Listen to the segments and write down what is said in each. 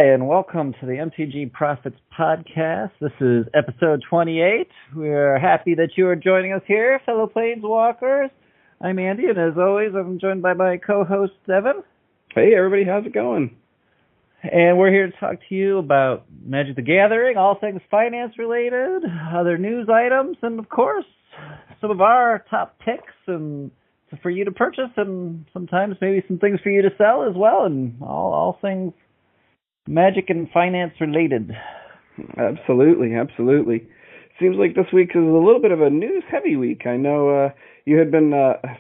Hi, and welcome to the MTG Profits podcast. This is episode 28. We're happy that you are joining us here, fellow planeswalkers. I'm Andy, and as always, I'm joined by my co-host, Evan. Hey, everybody, how's it going? And we're here to talk to you about Magic the Gathering, all things finance-related, other news items, and, of course, some of our top picks and for you to purchase, and sometimes maybe some things for you to sell as well, and all things Magic and finance related. Absolutely. Seems like this week is a little bit of a news-heavy week. I know you had been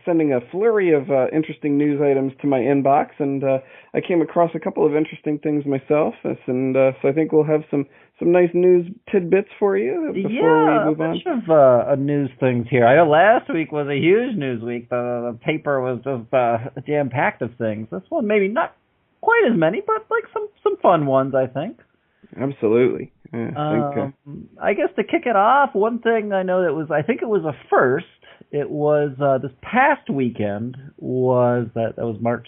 sending a flurry of interesting news items to my inbox, and I came across a couple of interesting things myself, and so I think we'll have some nice news tidbits for you before we move on. Yeah, a bunch of news things here. I know last week was a huge news week. The paper was just jam-packed of things. This one maybe not quite as many, but like some fun ones, I think. Absolutely. I guess to kick it off, one thing I know I think it was a first. It was this past weekend was March,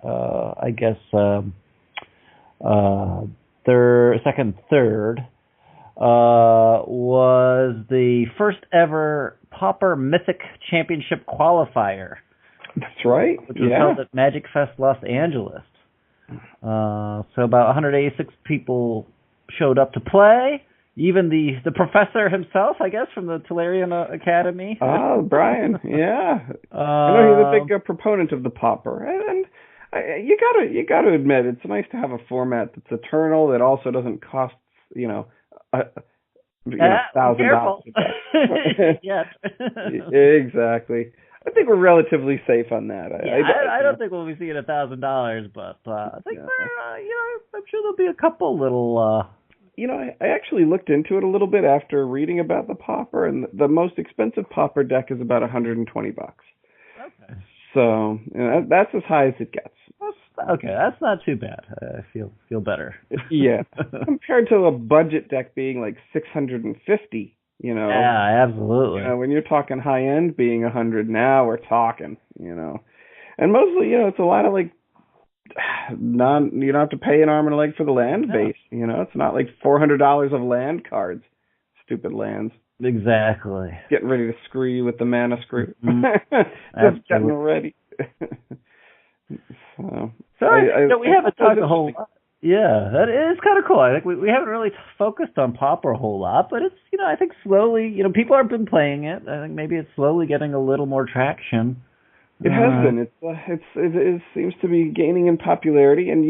I guess, second, third, was the first ever Pauper Mythic Championship qualifier. That's right. Which was held at Magic Fest Los Angeles. So about 186 people showed up to play. Even the professor himself, I guess, from the Tolarian Academy. Oh, Brian, yeah. I know he's a big proponent of the Pauper, and you gotta admit it's nice to have a format that's eternal that also doesn't cost $1,000. Yes. Exactly. I think we're relatively safe on that. I don't think we'll be seeing $1,000, but I think I'm sure there'll be a couple little. I actually looked into it a little bit after reading about the Pauper, and the most expensive Pauper deck is about $120. Okay. So that's as high as it gets. That's not too bad. I feel better. Yeah, compared to a budget deck being like $650. Yeah, absolutely. When you're talking high end being $100 now, we're talking. And mostly, it's a lot of like you don't have to pay an arm and a leg for the land base. It's not like $400 of land cards. Stupid lands. Exactly. Getting ready to screw you with the mana screw. Just getting ready. We haven't talked a whole lot. Yeah, that is kind of cool. I think we haven't really focused on Pauper a whole lot, but it's, I think slowly, people have been playing it. I think maybe it's slowly getting a little more traction. It has been. It seems to be gaining in popularity, and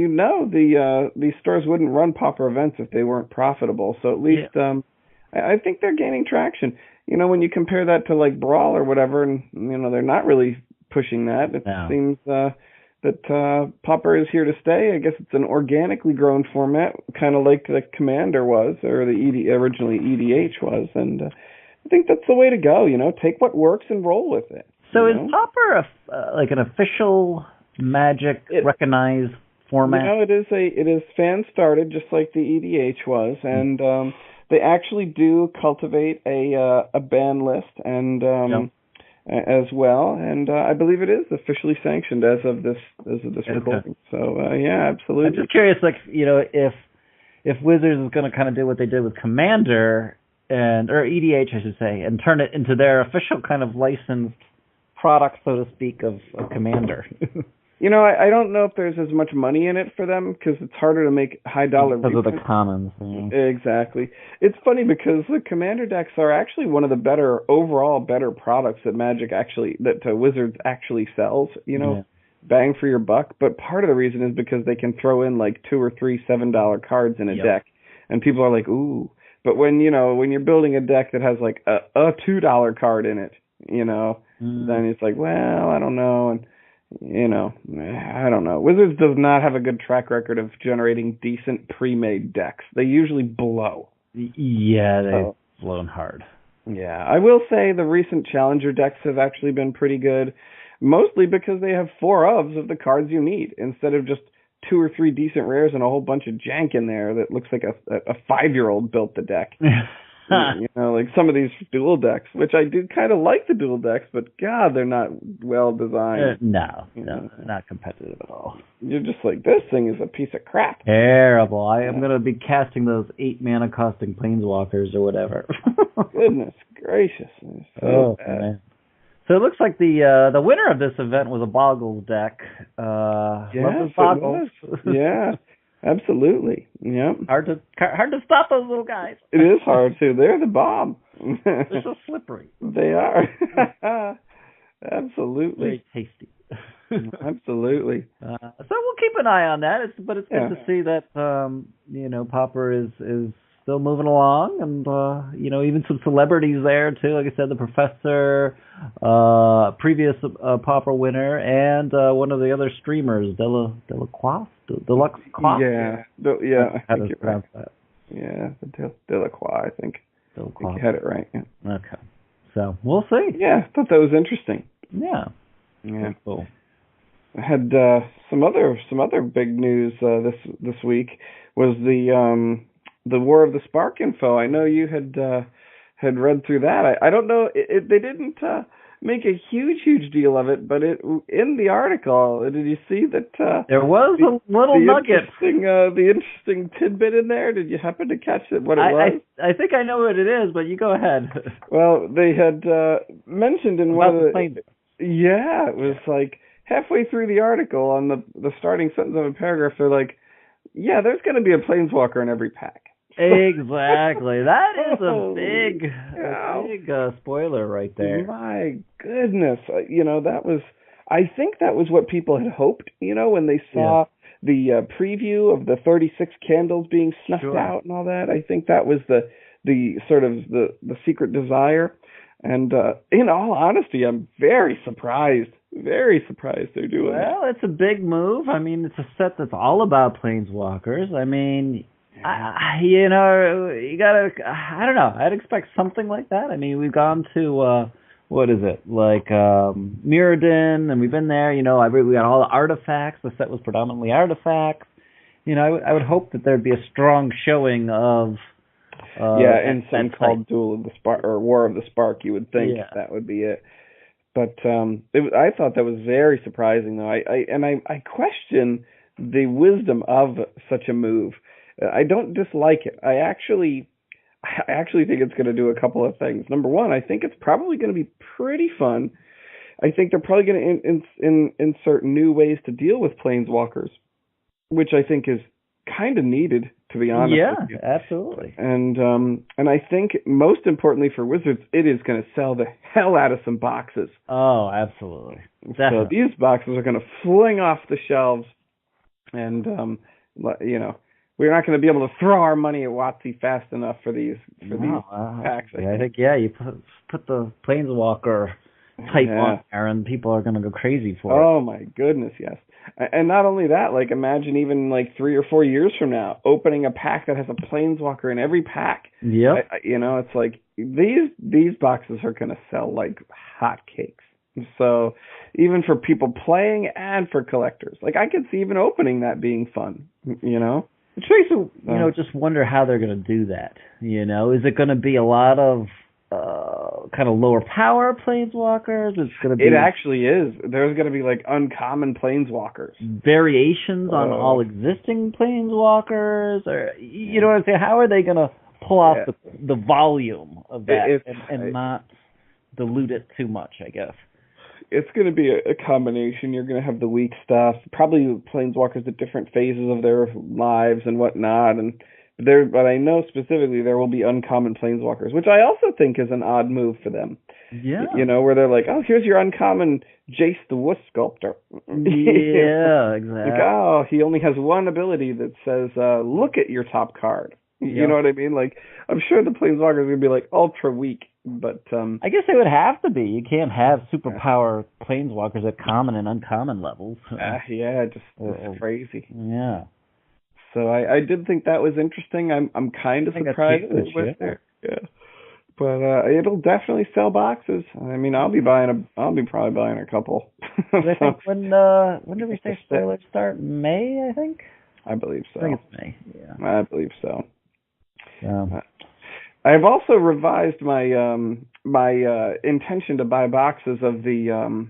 these stores wouldn't run Pauper events if they weren't profitable. So at least I think they're gaining traction. When you compare that to like Brawl or whatever, and they're not really pushing that. It seems that Pauper is here to stay. I guess it's an organically grown format, kind of like the Commander was, or the originally EDH was, and I think that's the way to go. Take what works and roll with it. So is Pauper like an official Magic recognized format? It is fan started, just like the EDH was, and they actually do cultivate a ban list and as well, and I believe it is officially sanctioned as of this recording. So yeah, absolutely. I'm just curious, if Wizards is going to kind of do what they did with Commander or EDH, I should say, and turn it into their official kind of licensed product, so to speak, of Commander. I don't know if there's as much money in it for them because it's harder to make high dollar because of the commons. Yeah. Exactly. It's funny because the Commander decks are actually one of the overall better products that Wizards actually sells. Bang for your buck. But part of the reason is because they can throw in like 2 or 3 $7 cards in a deck, and people are like, ooh. But when you're building a deck that has like a $2 card in it, then it's like, well, I don't know, and I don't know. Wizards does not have a good track record of generating decent pre-made decks. They usually blow. Yeah, they've blown hard. Yeah, I will say the recent Challenger decks have actually been pretty good, mostly because they have 4 of the cards you need, instead of just 2 or 3 decent rares and a whole bunch of jank in there that looks like a 5-year-old built the deck. Like some of these dual decks, which I do kind of like the dual decks, but God, they're not well designed. No, not competitive at all. You're just like, this thing is a piece of crap. Terrible. I am going to be casting those 8 mana costing planeswalkers or whatever. Goodness gracious. So bad. Man. So it looks like the winner of this event was a Boggles deck. Yes, Boggles. Yeah, absolutely. Yeah. Hard to stop those little guys. It is hard to. They're the bomb. They're so slippery. They are. Absolutely. Very tasty. Absolutely. So we'll keep an eye on that. But it's good to see that Pauper is still moving along, and even some celebrities there too. Like I said, the Professor, previous Pauper winner, and one of the other streamers, Delacroix. Yeah, How to pronounce that? Yeah, Delacroix, I think. Delacroix. You had it right. Yeah. Okay. So we'll see. Yeah, I thought that was interesting. Yeah. Yeah. Cool. I had some other big news this week was the War of the Spark info. I know you had read through that. I don't know. They didn't make a huge deal of it, but in the article, did you see that there was a little nugget? The interesting tidbit in there. Did you happen to catch it? What it was? I think I know what it is, but you go ahead. Well, they had mentioned in one of the it was like halfway through the article on the starting sentence of a paragraph. They're like, "Yeah, there's going to be a planeswalker in every pack." Exactly. That is a big spoiler right there. My goodness. I think that was what people had hoped, when they saw the preview of the 36 candles being snuffed out and all that. I think that was the sort of the secret desire. And in all honesty, I'm very surprised they're doing that. Well, it's a big move. I mean, it's a set that's all about planeswalkers. I mean, you gotta, I don't know, I'd expect something like that. I mean, we've gone to, what is it, like Mirrodin, and we've been there, we got all the artifacts. The set was predominantly artifacts. I would hope that there'd be a strong showing of... in some called Duel of the Spark, or War of the Spark, you would think that would be it. But I thought that was very surprising, though. I question the wisdom of such a move. I don't dislike it. I actually think it's going to do a couple of things. Number one, I think it's probably going to be pretty fun. I think they're probably going to insert new ways to deal with planeswalkers, which I think is kind of needed, to be honest. Yeah, absolutely. And I think most importantly for Wizards, it is going to sell the hell out of some boxes. Oh, absolutely. So Definitely. these boxes are going to fling off the shelves, and we're not going to be able to throw our money at WotC fast enough for these packs. I think you put the Planeswalker type on there, and people are going to go crazy for it. Oh my goodness, yes. And not only that, like imagine even like 3 or 4 years from now, opening a pack that has a Planeswalker in every pack. Yep. It's like these boxes are going to sell like hotcakes. So even for people playing and for collectors, like I could see even opening that being fun. It makes you, just wonder how they're going to do that. Is it going to be a lot of kind of lower power planeswalkers? It's going to be. It actually is. There's going to be like uncommon planeswalkers, variations on all existing planeswalkers, or you know what I'm saying? How are they going to pull off the volume of that and not dilute it too much? I guess it's going to be a combination. You're going to have the weak stuff, probably planeswalkers at different phases of their lives and whatnot, but I know specifically there will be uncommon planeswalkers, which I also think is an odd move for them. Yeah. Where they're like, oh, here's your uncommon Jace the Wuss Sculptor. Yeah, exactly. Like, he only has one ability that says, look at your top card. You know what I mean? Like, I'm sure the planeswalkers are going to be like ultra weak, but... I guess they would have to be. You can't have superpower planeswalkers at common and uncommon levels. Just crazy. Yeah. So I did think that was interesting. I'm kind of surprised it was there. Yeah, but it'll definitely sell boxes. I mean, I'll be probably buying a couple. I think when did we say spoilers start? May, I think. I believe so. I think it's May. Yeah, I believe so. I've also revised my intention to buy boxes of the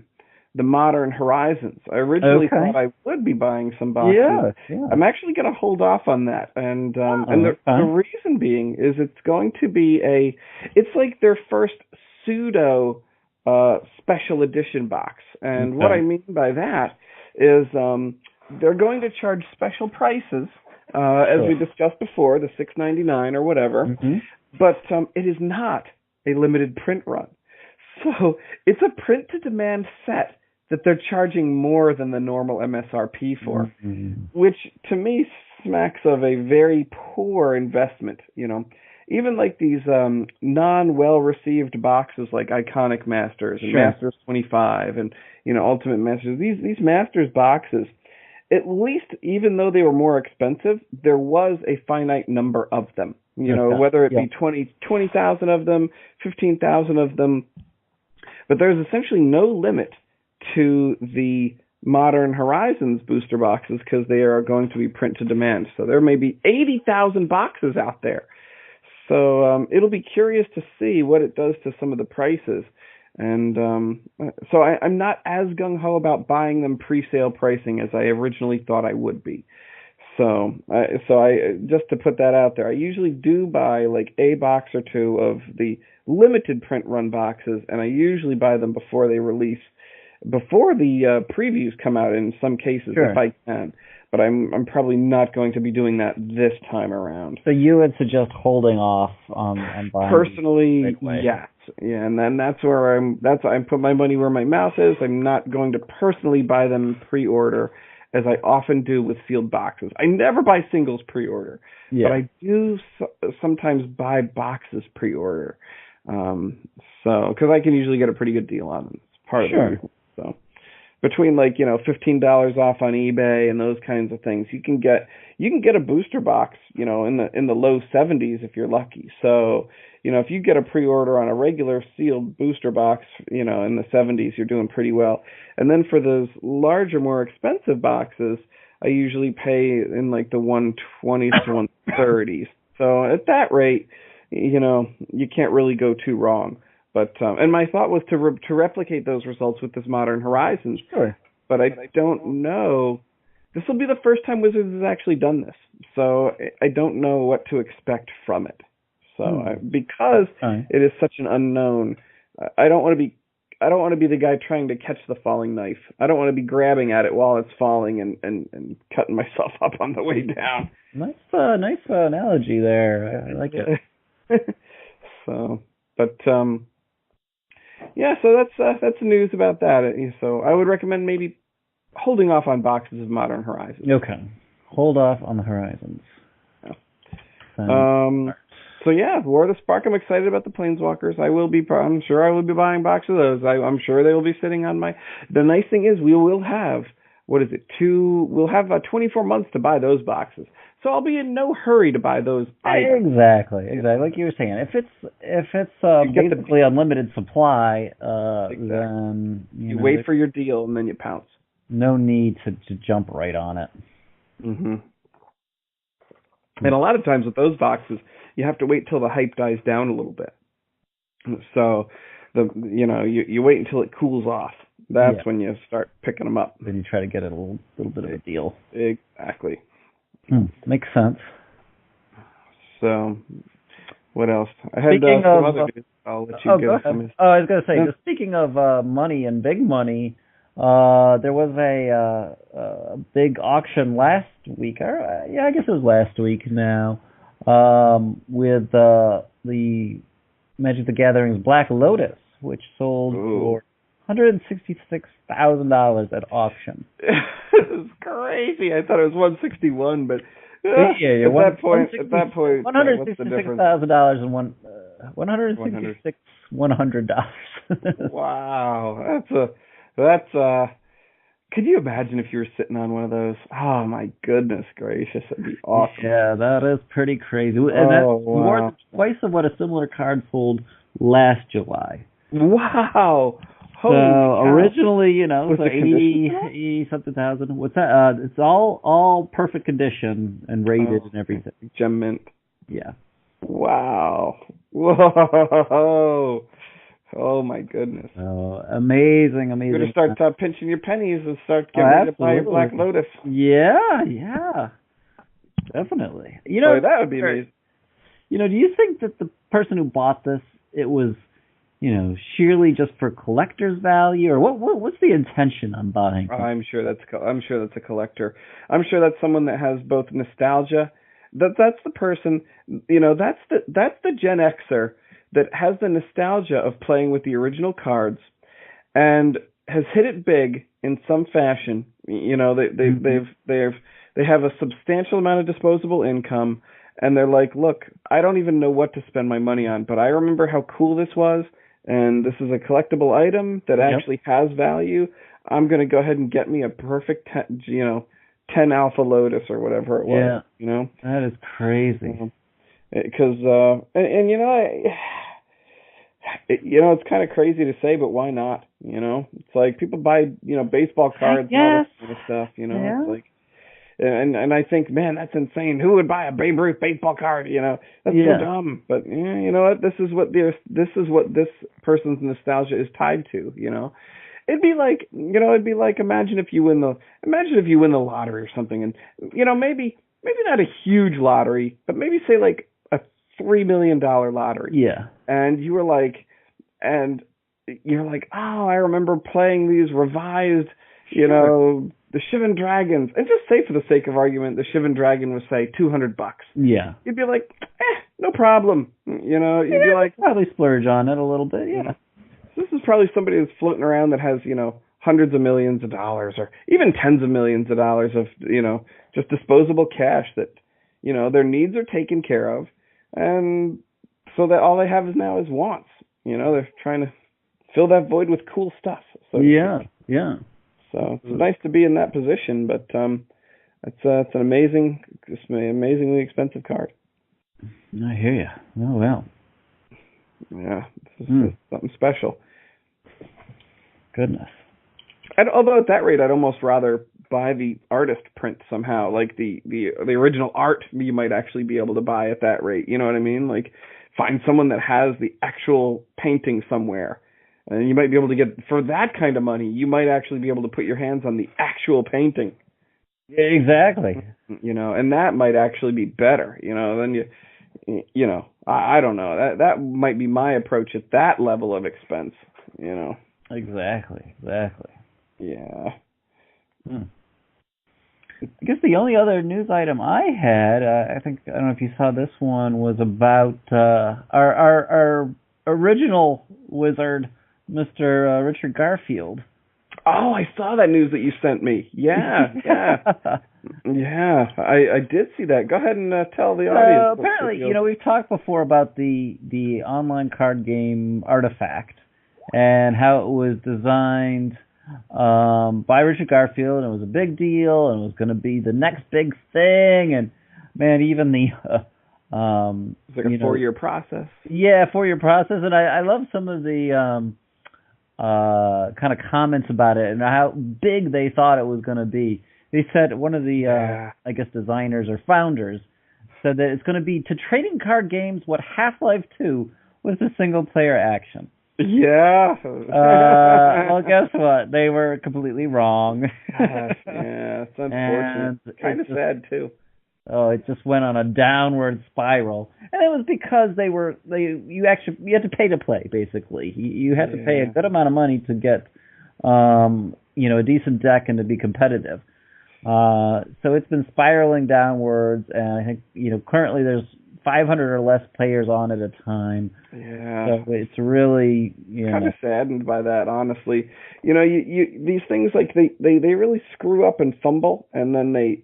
Modern Horizons. I originally thought I would be buying some boxes. Yeah. I'm actually going to hold off on that, and the reason being is it's going to be it's like their first pseudo special edition box, and what I mean by that is they're going to charge special prices, as we discussed before, the $6.99 or whatever, but it is not a limited print run. So it's a print-to-demand set that they're charging more than the normal MSRP for, which to me smacks of a very poor investment, you know. Even like these non-well-received boxes like Iconic Masters and Masters 25 and, you know, Ultimate Masters, these Masters boxes, at least even though they were more expensive, there was a finite number of them. You know, whether it be 20,000 of them, 15,000 of them, but there's essentially no limit to the Modern Horizons booster boxes because they are going to be print to demand. So there may be 80,000 boxes out there. So it'll be curious to see what it does to some of the prices. And so I'm not as gung-ho about buying them pre-sale pricing as I originally thought I would be. So I just to put that out there, I usually do buy like a box or two of the limited print run boxes, and I usually buy them before they release, before the previews come out in some cases if I can. But I'm probably not going to be doing that this time around. So you would suggest holding off on buying? Personally, yes. Yeah, and then that's where I put my money where my mouth is. I'm not going to personally buy them pre-order, as I often do with sealed boxes. I never buy singles pre-order, but I do sometimes buy boxes pre-order. So because I can usually get a pretty good deal on them. It's part of the reason. So between like, you know, $15 off on eBay and those kinds of things, you can get a booster box, you know, in the low 70s if you're lucky. So, you know, if you get a pre-order on a regular sealed booster box, you know, in the 70s, you're doing pretty well. And then for those larger, more expensive boxes, I usually pay in like the 120s to 130s. So at that rate, you know, you can't really go too wrong. But and my thought was to replicate those results with this Modern Horizons. Sure. But I don't know. This will be the first time Wizards has actually done this, so I don't know what to expect from it. So because it is such an unknown, I don't want to be the guy trying to catch the falling knife. I don't want to be grabbing at it while it's falling and cutting myself up on the way down. Nice analogy there. I like it. So, but yeah, so that's the news about that. So I would recommend maybe holding off on boxes of Modern Horizons. Okay, hold off on the Horizons. Yeah. So yeah, War of the Spark. I'm excited about the Planeswalkers. I'm sure I will be buying boxes of those. I'm sure they will be sitting on my. The nice thing is we will have we'll have 24 months to buy those boxes. So I'll be in no hurry to buy those items. Exactly. Like you were saying, if it's basically unlimited supply, then you wait for your deal and then you pounce. No need to jump right on it. Mm-hmm. And a lot of times with those boxes, you have to wait till the hype dies down a little bit. So you wait until it cools off. That's when you start picking them up. Then you try to get it a little bit of a deal. Exactly. Makes sense. So, what else? I had some other news. I'll let you give some. I was going to say, just speaking of money and big money, there was a big auction last week. I guess it was last week now, with the Magic the Gathering's Black Lotus, which sold for $166,000 at auction. It's crazy. I thought it was $161, but at that point, $166,000 and $100. Wow, that's could you imagine if you were sitting on one of those? Oh my goodness gracious, that'd be awesome. Yeah, that is pretty crazy, and that's more than twice of what a similar card sold last July. Wow. So originally, so 80 something thousand. What's that? It's all perfect condition and rated and everything. Gem mint. Yeah. Wow. Whoa. Oh my goodness. Oh, amazing, You better amazing. start pinching your pennies and start Oh, getting ready to buy your absolutely. Black Lotus. Yeah, yeah, definitely. Boy, that would be amazing. Do you think that the person who bought this, it was, sheerly just for collector's value, or what's the intention on buying Oh, something? I'm sure that's a collector. I'm sure that's someone that has both nostalgia. That's the person, that's the Gen Xer that has the nostalgia of playing with the original cards and has hit it big in some fashion. They have a substantial amount of disposable income, and they're like, look, I don't even know what to spend my money on, but I remember how cool this was, and this is a collectible item that actually has value. I'm going to go ahead and get me a perfect 10 Alpha Lotus or whatever it was. Yeah, that is crazy. Because it's kind of crazy to say, but why not? It's like people buy baseball cards and all this kind of stuff. Yeah. It's like, and I think, man, that's insane. Who would buy a Babe Ruth baseball card? That's so dumb. But you know what? This is what this person's nostalgia is tied to. It'd be like imagine if you win the lottery or something, and maybe not a huge lottery, but maybe say like a $3 million lottery. Yeah. And you're like, oh, I remember playing these revised, the Shivan Dragons, and just say for the sake of argument, the Shivan Dragon was say $200. Yeah. You'd be like, no problem. You'd be like, probably splurge on it a little bit. Yeah. This is probably somebody who's floating around that has, hundreds of millions of dollars or even tens of millions of dollars of, just disposable cash that, their needs are taken care of. And so that all they have now is wants. They're trying to fill that void with cool stuff. So yeah. So it's nice to be in that position, but it's an amazingly expensive card. I hear you. Oh well. Yeah, this is something special. Goodness. Although at that rate, I'd almost rather buy the artist print somehow, like the original art. You might actually be able to buy at that rate. You know what I mean? Like find someone that has the actual painting somewhere, and you might be able to get for that kind of money. You might actually be able to put your hands on the actual painting. Yeah, exactly. And that might actually be better. Then I don't know. That might be my approach at that level of expense. Exactly. Yeah. I guess the only other news item I had, I don't know if you saw this one, was about our original wizard, Mr. Richard Garfield. Oh, I saw that news that you sent me. Yeah. Yeah, I did see that. Go ahead and tell the audience. Apparently, we've talked before about the online card game Artifact and how it was designed by Richard Garfield, and it was a big deal, and it was going to be the next big thing, and man, even the it's like a 4-year process. Yeah, 4-year process, and I love some of the kind of comments about it and how big they thought it was going to be. They said one of the I guess designers or founders said that it's going to be to trading card games what Half-Life 2 was to single player action. Yeah. Well, guess what? They were completely wrong. Yeah, it's unfortunate. Kind of sad too. Oh, it just went on a downward spiral, and it was because you had to pay to play. Basically, you had to pay a good amount of money to get a decent deck and to be competitive. So it's been spiraling downwards, and I think currently there's 500 or less players on at a time. Yeah. So it's really kind of saddened by that, honestly. You these things like they really screw up and fumble, and then they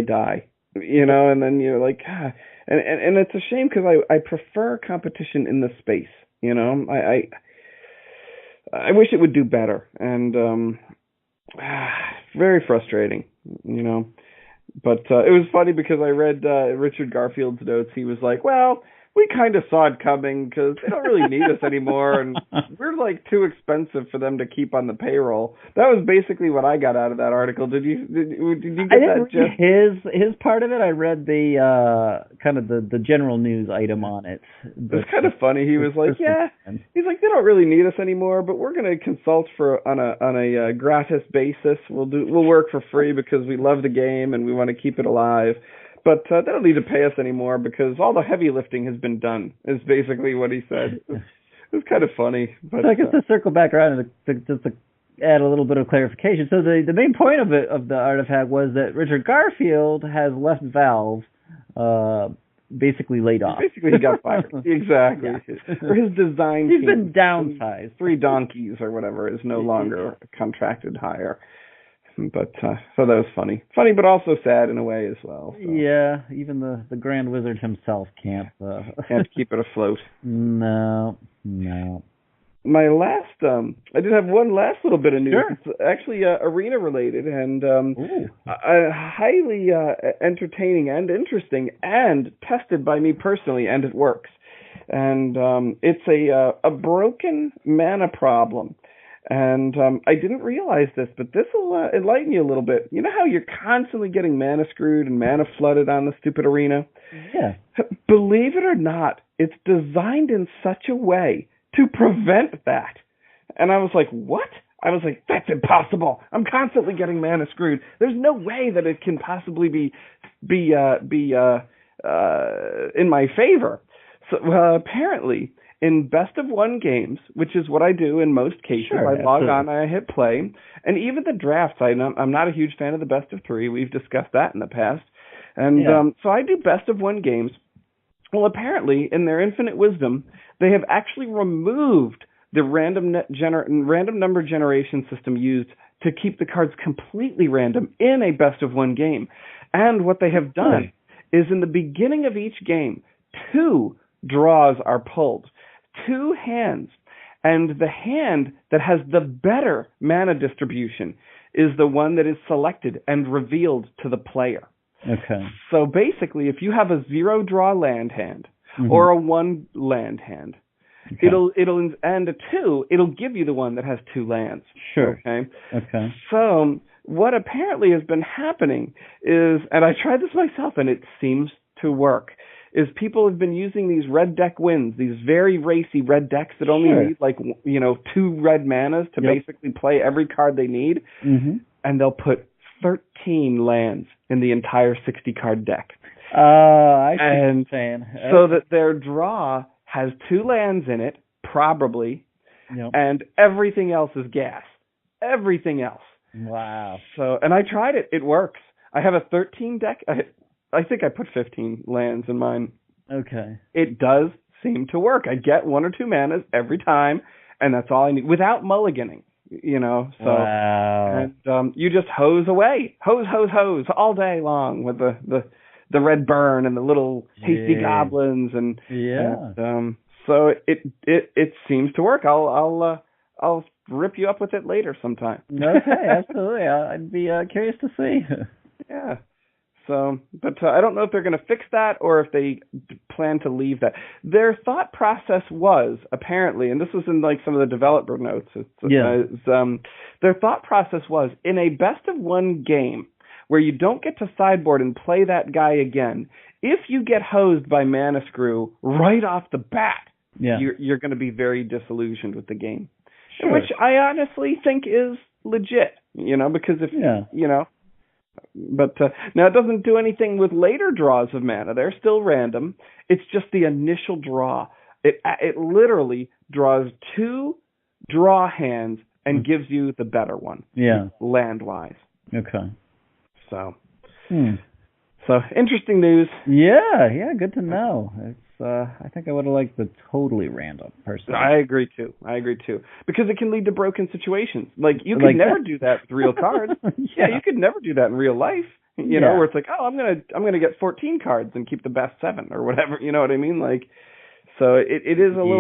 die. And then you're like, and it's a shame because I prefer competition in the space. I wish it would do better, and very frustrating. But it was funny because I read Richard Garfield's notes. He was like, well, we kind of saw it coming because they don't really need us anymore, and we're like too expensive for them to keep on the payroll. That was basically what I got out of that article. Did you get that? I didn't read his part of it. I read the kind of the general news item on it. It was kind of funny. He was like, "Yeah," he's like, "They don't really need us anymore, but we're going to consult on a gratis basis. We'll work for free because we love the game and we want to keep it alive." But they don't need to pay us anymore because all the heavy lifting has been done, is basically what he said. It was kind of funny. But so I guess to circle back around and just to add a little bit of clarification. So the main point of the artifact was that Richard Garfield has left Valve basically laid off. Basically, he got fired. Exactly. Yeah. For his design He's team. been downsized. 3 donkeys or whatever is no longer a contracted hire. But so that was funny, but also sad in a way as well. So. Yeah, even the Grand Wizard himself can't keep it afloat. No. My last, I did have one last little bit of news. Sure. It's actually arena related and highly entertaining and interesting and tested by me personally, and it works. And it's a broken mana problem. And I didn't realize this, but this will enlighten you a little bit. You know how you're constantly getting mana screwed and mana flooded on the stupid arena? Yeah. Believe it or not, it's designed in such a way to prevent that. And I was like, what? I was like, that's impossible. I'm constantly getting mana screwed. There's no way that it can possibly be in my favor. So apparently, in best of 1 games, which is what I do in most cases, sure, I log on, I hit play, and even the drafts, I'm not a huge fan of the best of 3. We've discussed that in the past. And so I do best of 1 games. Well, apparently, in their infinite wisdom, they have actually removed the random number generation system used to keep the cards completely random in a best of 1 game. And what they have done is in the beginning of each game, 2 draws are pulled. 2 hands, and the hand that has the better mana distribution is the one that is selected and revealed to the player. Okay. So basically, if you have a 0 draw land hand or a 1 land hand, it'll and a 2, it'll give you the one that has 2 lands. Sure. Okay. So what apparently has been happening is, and I tried this myself, and it seems to work, is people have been using these red deck wins, these very racy red decks that only need 2 red manas to basically play every card they need, and they'll put 13 lands in the entire 60-card deck. I see what you're saying. So that their draw has 2 lands in it, probably, and everything else is gas. Everything else. Wow. So, and I tried it. It works. I have a 13 deck. I think I put 15 lands in mine. Okay. It does seem to work. I get 1 or 2 manas every time, and that's all I need, without mulliganing, So, wow. And you just hose away. Hose all day long with the red burn and the little hasty goblins. And so it seems to work. I'll rip you up with it later sometime. Okay, absolutely. I'd be curious to see. Yeah. So, but I don't know if they're going to fix that or if they plan to leave that. Their thought process was, apparently, and this was in some of the developer notes, their thought process was, in a best of 1 game where you don't get to sideboard and play that guy again, if you get hosed by Mana Screw right off the bat, you're going to be very disillusioned with the game. Sure. Which I honestly think is legit, because if, But now it doesn't do anything with later draws of mana. They're still random. It's just the initial draw. It literally draws 2 draw hands and gives you the better one. Yeah. Land-wise. Okay. So. So interesting news. Yeah, good to know. It's I think I would have liked the totally random personally. I agree too. Because it can lead to broken situations. You could never do that with real cards. You could never do that in real life. You know, where it's like, oh, I'm gonna get 14 cards and keep the best 7 or whatever. You know what I mean? So it is a little